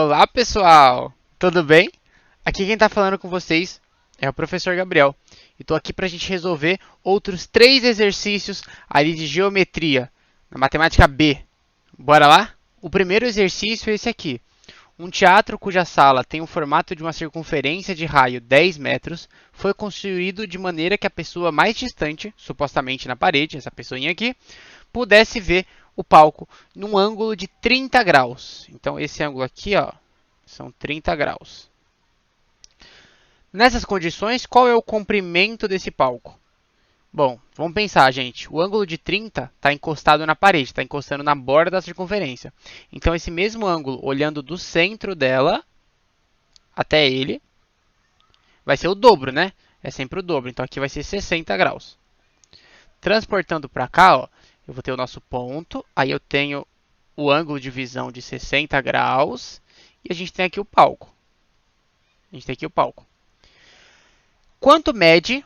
Olá, pessoal! Tudo bem? Aqui quem está falando com vocês é o professor Gabriel. E estou aqui para a gente resolver outros 3 exercícios ali de geometria, na matemática B. Bora lá? O primeiro exercício é esse aqui. Um teatro cuja sala tem o formato de uma circunferência de raio 10 metros foi construído de maneira que a pessoa mais distante, supostamente na parede, essa pessoinha aqui, pudesse ver o palco num ângulo de 30 graus. Então, esse ângulo aqui, ó, são 30 graus. Nessas condições, qual é o comprimento desse palco? Bom, vamos pensar, gente. O ângulo de 30 está encostado na parede, está encostando na borda da circunferência. Então, esse mesmo ângulo, olhando do centro dela até ele, vai ser o dobro, né? É sempre o dobro. Então, aqui vai ser 60 graus. Transportando para cá, ó, eu vou ter o nosso ponto. Aí eu tenho o ângulo de visão de 60 graus. E a gente tem aqui o palco. Quanto mede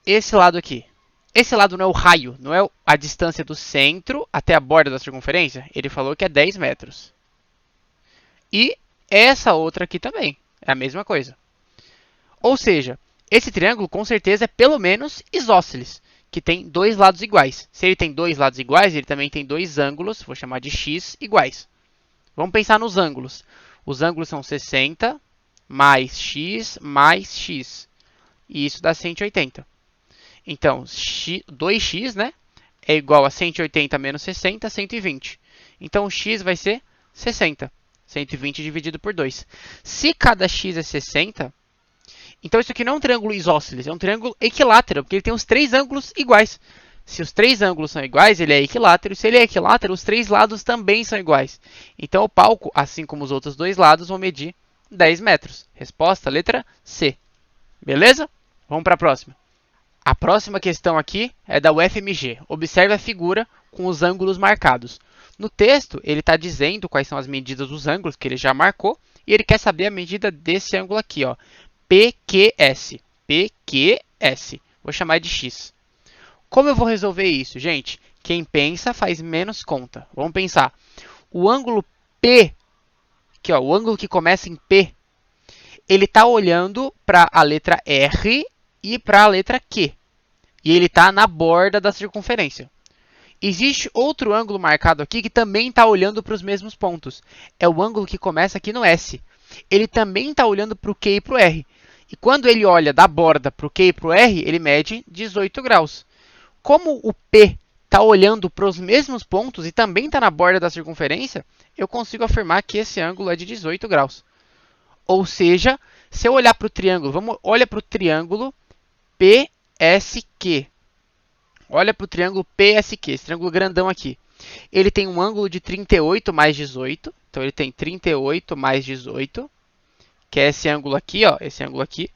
esse lado aqui? Esse lado não é o raio, não é a distância do centro até a borda da circunferência? Ele falou que é 10 metros. E essa outra aqui também, é a mesma coisa. Ou seja, esse triângulo com certeza é pelo menos isósceles, que tem dois lados iguais. Se ele tem dois lados iguais, ele também tem dois ângulos, vou chamar de x, iguais. Vamos pensar nos ângulos. Os ângulos são 60 mais x. E isso dá 180. Então, 2x, né, é igual a 180 menos 60, 120. Então, o x vai ser 60. 120 dividido por 2. Se cada x é 60, então isso aqui não é um triângulo isósceles, é um triângulo equilátero, porque ele tem os três ângulos iguais. Se os três ângulos são iguais, ele é equilátero. E se ele é equilátero, os três lados também são iguais. Então, o palco, assim como os outros dois lados, vão medir 10 metros. Resposta, letra C. Beleza? Vamos para a próxima. A próxima questão aqui é da UFMG. Observe a figura com os ângulos marcados. No texto, ele está dizendo quais são as medidas dos ângulos que ele já marcou. E ele quer saber a medida desse ângulo aqui, ó, PQS. PQS. Vou chamar de X. Como eu vou resolver isso, gente? Quem pensa faz menos conta. Vamos pensar. O ângulo P, aqui, ó, o ângulo que começa em P, ele está olhando para a letra R e para a letra Q. E ele está na borda da circunferência. Existe outro ângulo marcado aqui que também está olhando para os mesmos pontos. É o ângulo que começa aqui no S. Ele também está olhando para o Q e para o R. E quando ele olha da borda para o Q e para o R, ele mede 18 graus. Como o P está olhando para os mesmos pontos e também está na borda da circunferência, eu consigo afirmar que esse ângulo é de 18 graus. Ou seja, se eu olhar para o triângulo, olha para o triângulo PSQ. Olha para o triângulo PSQ, esse triângulo grandão aqui. Ele tem um ângulo de 38 mais 18. Então, ele tem 38 mais 18, que é esse ângulo aqui, ó, esse ângulo aqui.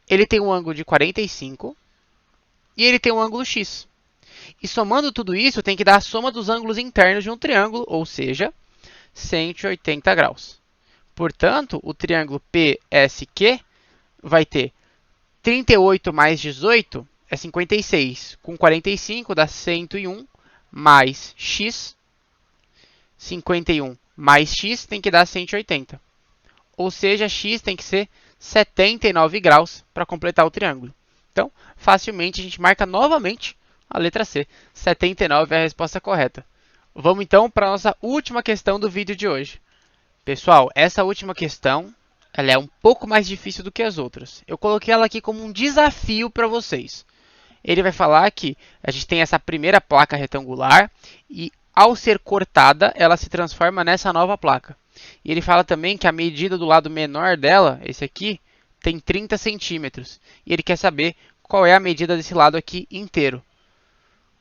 Ele tem um ângulo de 45 e ele tem um ângulo X. E somando tudo isso, tem que dar a soma dos ângulos internos de um triângulo, ou seja, 180 graus. Portanto, o triângulo PSQ vai ter 38 mais 18 é 56. Com 45 dá 101 mais x. 51 mais x tem que dar 180. Ou seja, x tem que ser 79 graus para completar o triângulo. Então, facilmente a gente marca novamente a letra C. 79 é a resposta correta. Vamos então para a nossa última questão do vídeo de hoje. Pessoal, essa última questão ela é um pouco mais difícil do que as outras. Eu coloquei ela aqui como um desafio para vocês. Ele vai falar que a gente tem essa primeira placa retangular e, ao ser cortada, ela se transforma nessa nova placa. E ele fala também que a medida do lado menor dela, esse aqui, tem 30 centímetros. E ele quer saber qual é a medida desse lado aqui inteiro.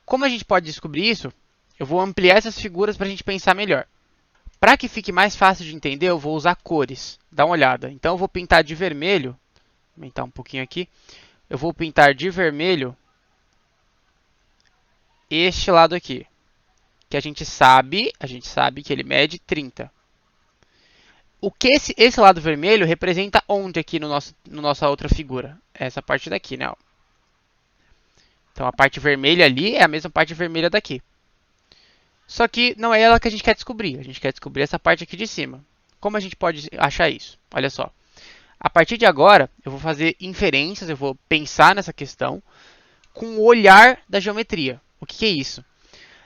Como a gente pode descobrir isso? Eu vou ampliar essas figuras para a gente pensar melhor. Para que fique mais fácil de entender, eu vou usar cores. Dá uma olhada. Então, eu vou pintar de vermelho. Vou aumentar um pouquinho aqui. Eu vou pintar de vermelho este lado aqui. Que a gente sabe que ele mede 30. O que esse lado vermelho representa onde aqui no nossa outra figura? Essa parte daqui, né? Então, a parte vermelha ali é a mesma parte vermelha daqui. Só que não é ela que a gente quer descobrir. A gente quer descobrir essa parte aqui de cima. Como a gente pode achar isso? Olha só. A partir de agora, eu vou fazer inferências, eu vou pensar nessa questão com o olhar da geometria. O que é isso?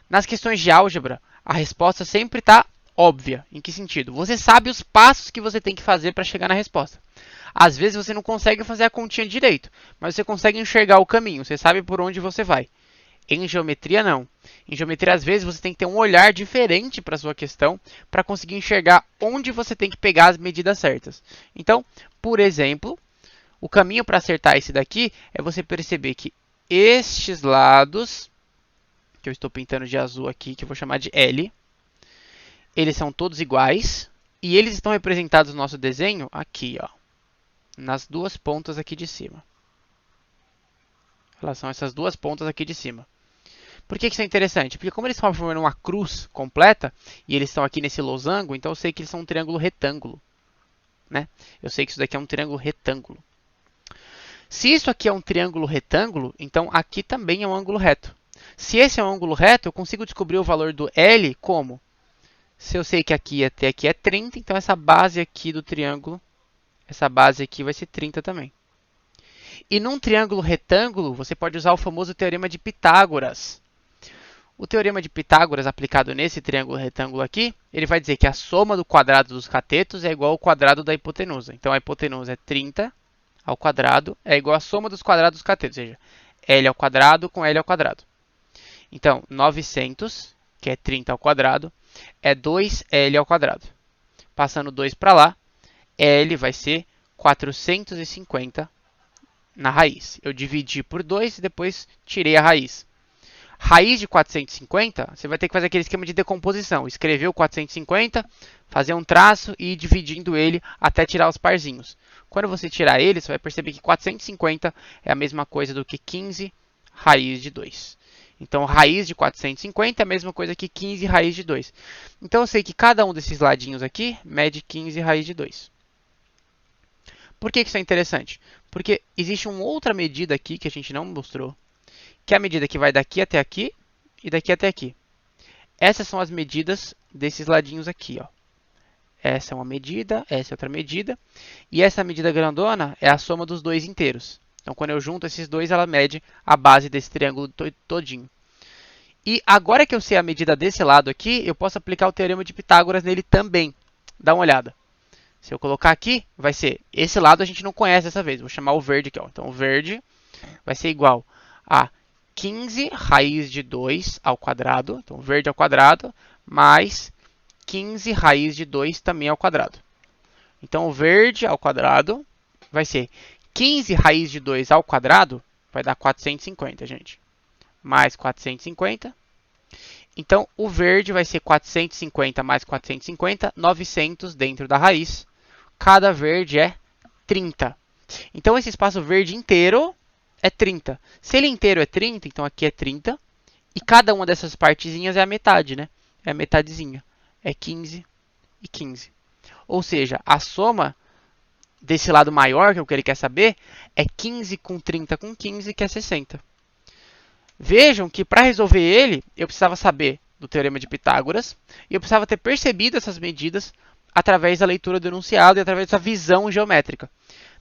Nas questões de álgebra, a resposta sempre está óbvia. Em que sentido? Você sabe os passos que você tem que fazer para chegar na resposta. Às vezes você não consegue fazer a continha direito, mas você consegue enxergar o caminho, você sabe por onde você vai. Em geometria, não. Em geometria, às vezes, você tem que ter um olhar diferente para a sua questão para conseguir enxergar onde você tem que pegar as medidas certas. Então, por exemplo, o caminho para acertar esse daqui é você perceber que estes lados, que eu estou pintando de azul aqui, que eu vou chamar de L, eles são todos iguais e eles estão representados no nosso desenho aqui, ó, nas duas pontas aqui de cima. Em relação a essas duas pontas aqui de cima. Por que isso é interessante? Porque como eles estão formando uma cruz completa, e eles estão aqui nesse losango, então eu sei que eles são um triângulo retângulo. Né? Eu sei que isso daqui é um triângulo retângulo. Se isso aqui é um triângulo retângulo, então aqui também é um ângulo reto. Se esse é um ângulo reto, eu consigo descobrir o valor do L como? Se eu sei que aqui até aqui é 30, então essa base aqui do triângulo, essa base aqui vai ser 30 também. E num triângulo retângulo, você pode usar o famoso teorema de Pitágoras. O teorema de Pitágoras aplicado nesse triângulo retângulo aqui, ele vai dizer que a soma do quadrado dos catetos é igual ao quadrado da hipotenusa. Então, a hipotenusa é 30 ao quadrado é igual à soma dos quadrados dos catetos, ou seja, L ao quadrado com L ao quadrado. Então, 900, que é 30 ao quadrado, é 2L ao quadrado. Passando 2 para lá, L vai ser 450 na raiz. Eu dividi por 2 e depois tirei a raiz. Raiz de 450, você vai ter que fazer aquele esquema de decomposição. Escrever o 450, fazer um traço e ir dividindo ele até tirar os parzinhos. Quando você tirar ele, você vai perceber que 450 é a mesma coisa do que 15 raiz de 2. Então, raiz de 450 é a mesma coisa que 15 raiz de 2. Então, eu sei que cada um desses ladinhos aqui mede 15 raiz de 2. Por que isso é interessante? Porque existe uma outra medida aqui que a gente não mostrou, que é a medida que vai daqui até aqui e daqui até aqui. Essas são as medidas desses ladinhos aqui, ó. Essa é uma medida, essa é outra medida. E essa medida grandona é a soma dos dois inteiros. Então, quando eu junto esses dois, ela mede a base desse triângulo todinho. E agora que eu sei a medida desse lado aqui, eu posso aplicar o teorema de Pitágoras nele também. Dá uma olhada. Se eu colocar aqui, vai ser... Esse lado a gente não conhece dessa vez. Vou chamar o verde aqui, ó. Então, o verde vai ser igual a 15 raiz de 2 ao quadrado. Então, verde ao quadrado, mais 15 raiz de 2 também ao quadrado. Então, o verde ao quadrado vai ser 15 raiz de 2 ao quadrado, vai dar 450, gente. Mais 450. Então, o verde vai ser 450 mais 450, 900 dentro da raiz. Cada verde é 30. Então, esse espaço verde inteiro é 30. Se ele inteiro é 30, então aqui é 30. E cada uma dessas partezinhas é a metade, né? É a metadezinha. É 15 e 15. Ou seja, a soma desse lado maior, que é o que ele quer saber, é 15 com 30 com 15, que é 60. Vejam que para resolver ele, eu precisava saber do teorema de Pitágoras e eu precisava ter percebido essas medidas através da leitura do enunciado e através dessa visão geométrica.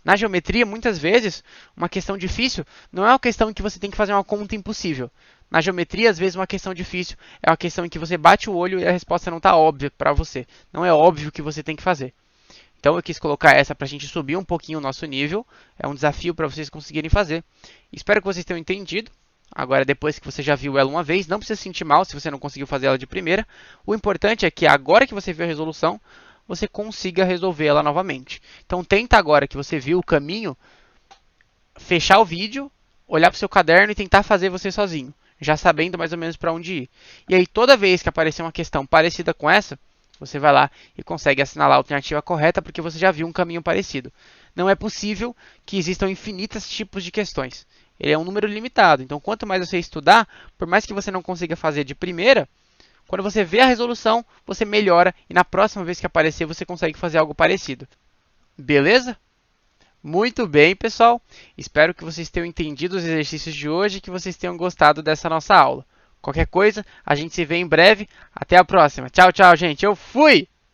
Na geometria, muitas vezes, uma questão difícil não é uma questão em que você tem que fazer uma conta impossível. Na geometria, às vezes, uma questão difícil é uma questão em que você bate o olho e a resposta não está óbvia para você. Não é óbvio o que você tem que fazer. Então, eu quis colocar essa para a gente subir um pouquinho o nosso nível. É um desafio para vocês conseguirem fazer. Espero que vocês tenham entendido. Agora, depois que você já viu ela uma vez, não precisa se sentir mal se você não conseguiu fazer ela de primeira. O importante é que agora que você viu a resolução, você consiga resolver ela novamente. Então, tenta agora que você viu o caminho, fechar o vídeo, olhar para o seu caderno e tentar fazer você sozinho, já sabendo mais ou menos para onde ir. E aí, toda vez que aparecer uma questão parecida com essa, você vai lá e consegue assinalar a alternativa correta, porque você já viu um caminho parecido. Não é possível que existam infinitos tipos de questões. Ele é um número limitado. Então, quanto mais você estudar, por mais que você não consiga fazer de primeira, quando você vê a resolução, você melhora e na próxima vez que aparecer, você consegue fazer algo parecido. Beleza? Muito bem, pessoal. Espero que vocês tenham entendido os exercícios de hoje e que vocês tenham gostado dessa nossa aula. Qualquer coisa, a gente se vê em breve. Até a próxima. Tchau, tchau, gente. Eu fui!